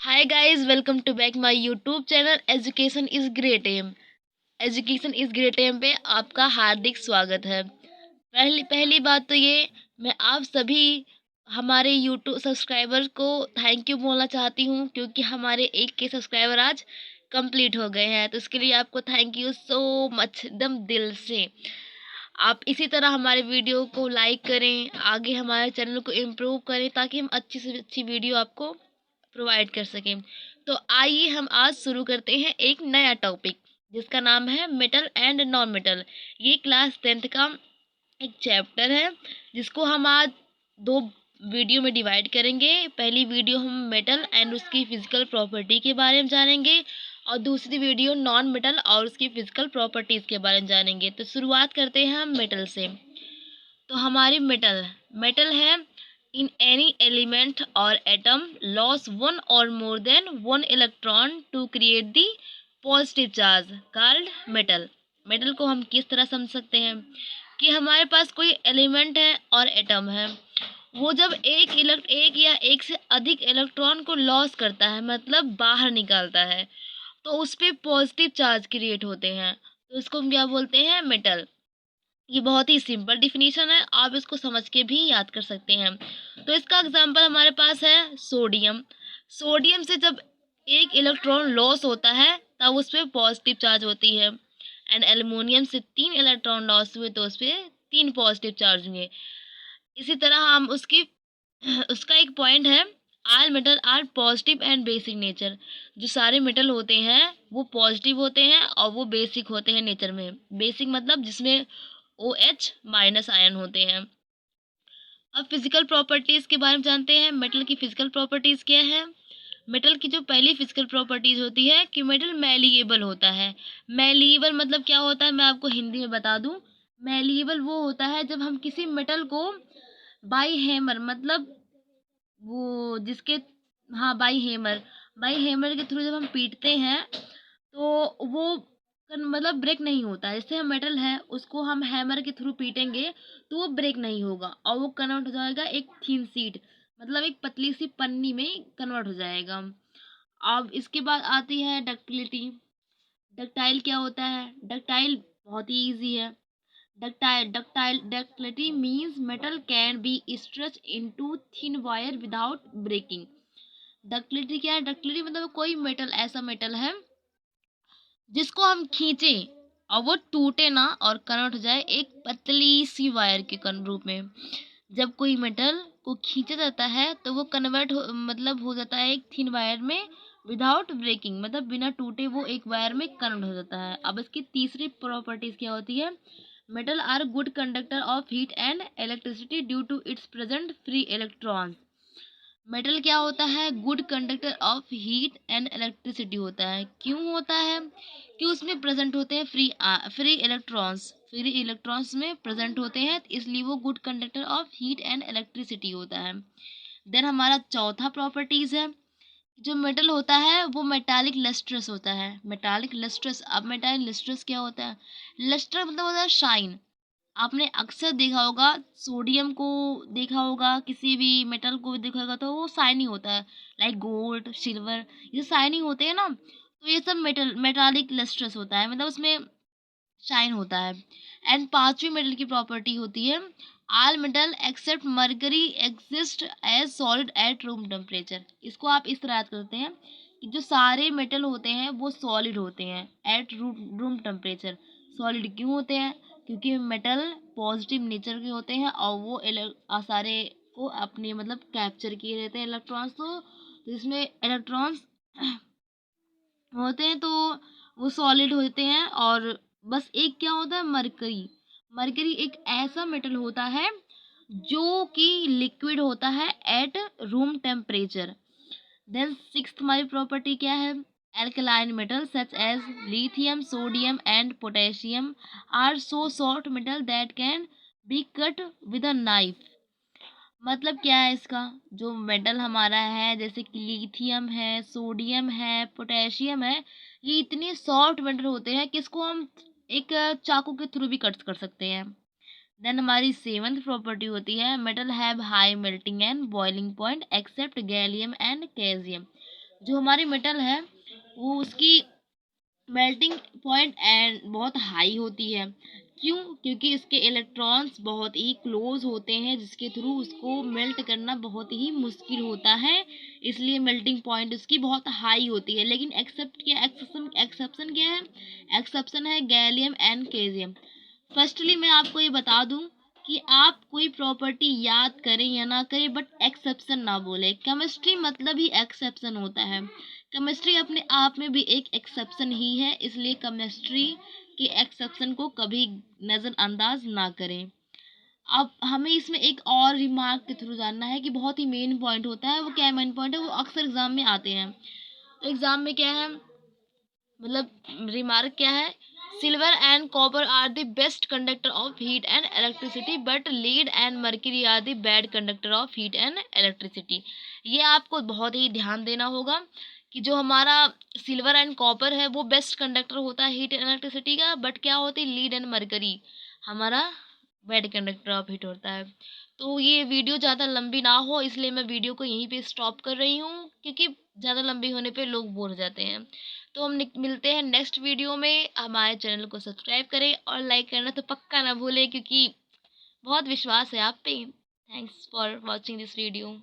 Hi guys, welcome to back my YouTube channel education is great M. Education is great M पे आपका हार्दिक स्वागत है। पहली बात तो ये, मैं आप सभी हमारे YouTube सब्सक्राइबर को थैंक यू बोलना चाहती हूँ, क्योंकि हमारे 1 के सब्सक्राइबर आज कंप्लीट हो गए हैं। तो इसके लिए आपको थैंक यू सो मच, एकदम दिल से। आप इसी तरह हमारे वीडियो को लाइक करें, आगे हमारे चैनल को इम्प्रूव करें, ताकि हम अच्छी से अच्छी वीडियो आपको प्रोवाइड कर सकें। तो आइए हम आज शुरू करते हैं एक नया टॉपिक, जिसका नाम है मेटल एंड नॉन मेटल। ये क्लास 10th का एक चैप्टर है, जिसको हम आज 2 वीडियो में डिवाइड करेंगे। पहली वीडियो हम मेटल एंड उसकी फिजिकल प्रॉपर्टी के बारे में जानेंगे, और दूसरी वीडियो नॉन मेटल और उसकी फिजिकल प्रॉपर्टीज के बारे में जानेंगे। तो शुरुआत करते हैं हम मेटल से। तो हमारी मेटल मेटल है, इन एनी एलिमेंट और एटम लॉस वन और more than one electron to create the positive charge called metal. Metal को हम किस तरह समझ सकते हैं कि हमारे पास कोई एलिमेंट है और एटम है, वो जब एक या एक से अधिक इलेक्ट्रॉन को लॉस करता है, मतलब बाहर निकालता है, तो उस पे पॉजिटिव चार्ज क्रिएट होते हैं। तो इसको हम क्या बोलते हैं? मेटल। ये बहुत ही सिंपल डिफिनीशन है, आप इसको समझ के भी याद कर सकते हैं। तो इसका एग्जांपल हमारे पास है सोडियम। सोडियम से जब एक इलेक्ट्रॉन लॉस होता है, तब उस पर पॉजिटिव चार्ज होती है। एंड एल्युमिनियम से 3 इलेक्ट्रॉन लॉस हुए, तो उस पर 3 पॉजिटिव चार्ज हुए। इसी तरह हम उसकी उसका एक पॉइंट है, all metal are positive and basic nature. जो सारे मेटल होते हैं वो पॉजिटिव होते हैं और वो बेसिक होते हैं नेचर में। बेसिक मतलब जिसमें OH- आयन होते हैं। अब फिजिकल प्रॉपर्टीज के बारे में जानते हैं। मेटल की फिजिकल प्रॉपर्टीज क्या है? मेटल की जो पहली फिजिकल प्रॉपर्टीज होती है कि मेटल मैलिएबल होता है। मैलिएबल मतलब क्या होता है, मैं आपको हिंदी में बता दूं। मैलिएबल वो होता है जब हम किसी मेटल को बाई हैमर, मतलब वो जिसके, हाँ, बाई हैमर के थ्रू जब हम पीटते हैं, तो वो मतलब ब्रेक नहीं होता है। जैसे हम मेटल है, उसको हम हैमर के थ्रू पीटेंगे तो वो ब्रेक नहीं होगा, और वो कन्वर्ट हो जाएगा एक थीन सीट, मतलब एक पतली सी पन्नी में कन्वर्ट हो जाएगा। अब इसके बाद आती है डक्टिलिटी। डक्टाइल क्या होता है? डक्टाइल बहुत ही इजी है। Ductility means metal can be stretched into thin wire without breaking. Ductility क्या है? डक्टिलिटी मतलब कोई मेटल, ऐसा मेटल है जिसको हम खींचे और वो टूटे ना और कन्वर्ट हो जाए एक पतली सी वायर के रूप में। जब कोई मेटल को खींचा जाता है तो वो कन्वर्ट हो, मतलब हो जाता है एक थिन वायर में विदाउट ब्रेकिंग, मतलब बिना टूटे वो एक वायर में कन्वर्ट हो जाता है। अब इसकी तीसरी प्रॉपर्टीज क्या होती है? Metal are good conductor of heat and electricity due to its present free electrons. Metal क्या होता है? Good conductor of heat and electricity होता है। क्यों होता है? कि उसमें प्रेजेंट होते हैं फ्री इलेक्ट्रॉन्स में प्रेजेंट होते हैं, इसलिए वो good conductor of heat and electricity होता है। देन हमारा चौथा प्रॉपर्टीज है, जो मेटल होता है वो मेटालिक लस्ट्रस होता है। मेटालिक लस्ट्रस, अब मेटालिक लस्ट्रस क्या होता है? लस्टर मतलब होता है शाइन। आपने अक्सर देखा होगा, सोडियम को देखा होगा, किसी भी मेटल को देखा होगा, तो वो शाइनिंग होता है। लाइक गोल्ड, सिल्वर, ये शाइनिंग होते हैं ना, तो ये सब मेटालिक लस्ट्रस होता है, मतलब उसमें शाइन होता है। एंड पांचवी मेटल की प्रॉपर्टी होती है, all metal except mercury exist as solid at room temperature. इसको आप इस तरह याद करते हैं कि जो सारे मेटल होते हैं वो सॉलिड होते हैं एट रूम टेम्परेचर। सॉलिड क्यों होते हैं? क्योंकि मेटल पॉजिटिव नेचर के होते हैं और वो सारे को अपने मतलब कैप्चर किए रहते हैं इलेक्ट्रॉन्स। तो जिसमें इलेक्ट्रॉन्स होते हैं तो वो सॉलिड होते हैं। और बस एक क्या होता है? मरकरी। मरकरी एक ऐसा मेटल होता है जो कि लिक्विड होता है at room temperature. Then sixth हमारी प्रॉपर्टी क्या है? Alkaline metal such as lithium, sodium and potassium are so soft metal that can be cut with a knife. मतलब क्या है इसका? जो मेटल हमारा है, जैसे कि लिथियम है, सोडियम है, पोटेशियम है, ये इतने सॉफ्ट मेटल होते हैं कि इसको हम एक चाकू के थ्रू भी कट कर सकते हैं। देन हमारी सेवंथ प्रॉपर्टी होती है, metal have high melting and boiling point accept gallium and calcium. जो हमारी मेटल है वो उसकी मेल्टिंग पॉइंट एंड बहुत हाई होती है। क्यों? क्योंकि इसके इलेक्ट्रॉन्स बहुत ही क्लोज होते हैं, जिसके थ्रू उसको मेल्ट करना बहुत ही मुश्किल होता है, इसलिए मेल्टिंग पॉइंट उसकी बहुत हाई होती है। लेकिन एक्सेप्शन क्या है? एक्सेप्शन है गैलियम एंड केजियम। फर्स्टली मैं आपको ये बता दूं कि आप कोई प्रॉपर्टी याद करें या ना करें, बट एक्सेप्शन ना बोले। केमिस्ट्री मतलब ही एक्सेप्शन होता है। केमिस्ट्री अपने आप में भी एक एक्सेप्शन ही है, इसलिए केमिस्ट्री के एक्सेप्शन को कभी नज़रअंदाज ना करें। अब हमें इसमें एक और रिमार्क के थ्रू जानना है कि बहुत ही मेन पॉइंट होता है। वो क्या मेन पॉइंट है? वो अक्सर एग्जाम में आते हैं। तो एग्जाम में क्या है, मतलब रिमार्क क्या है? Silver and copper are the best conductor of heat and electricity, but lead and mercury are the bad conductor of heat and electricity. ये आपको बहुत ही ध्यान देना होगा कि जो हमारा सिल्वर एंड कॉपर है वो बेस्ट कंडक्टर होता है हीट एंड इलेक्ट्रिसिटी का, बट क्या होती है, लीड एंड मर्करी हमारा बैड कंडक्टर ऑफ हीट होता है। तो ये वीडियो ज़्यादा लंबी ना हो, इसलिए मैं वीडियो को यहीं पे स्टॉप कर रही हूँ, क्योंकि ज़्यादा लंबी होने पे लोग बोर हो जाते हैं। तो हम मिलते हैं नेक्स्ट वीडियो में। हमारे चैनल को सब्सक्राइब करें और लाइक करना तो पक्का ना भूलें, क्योंकि बहुत विश्वास है आप पे। Thanks for watching this video.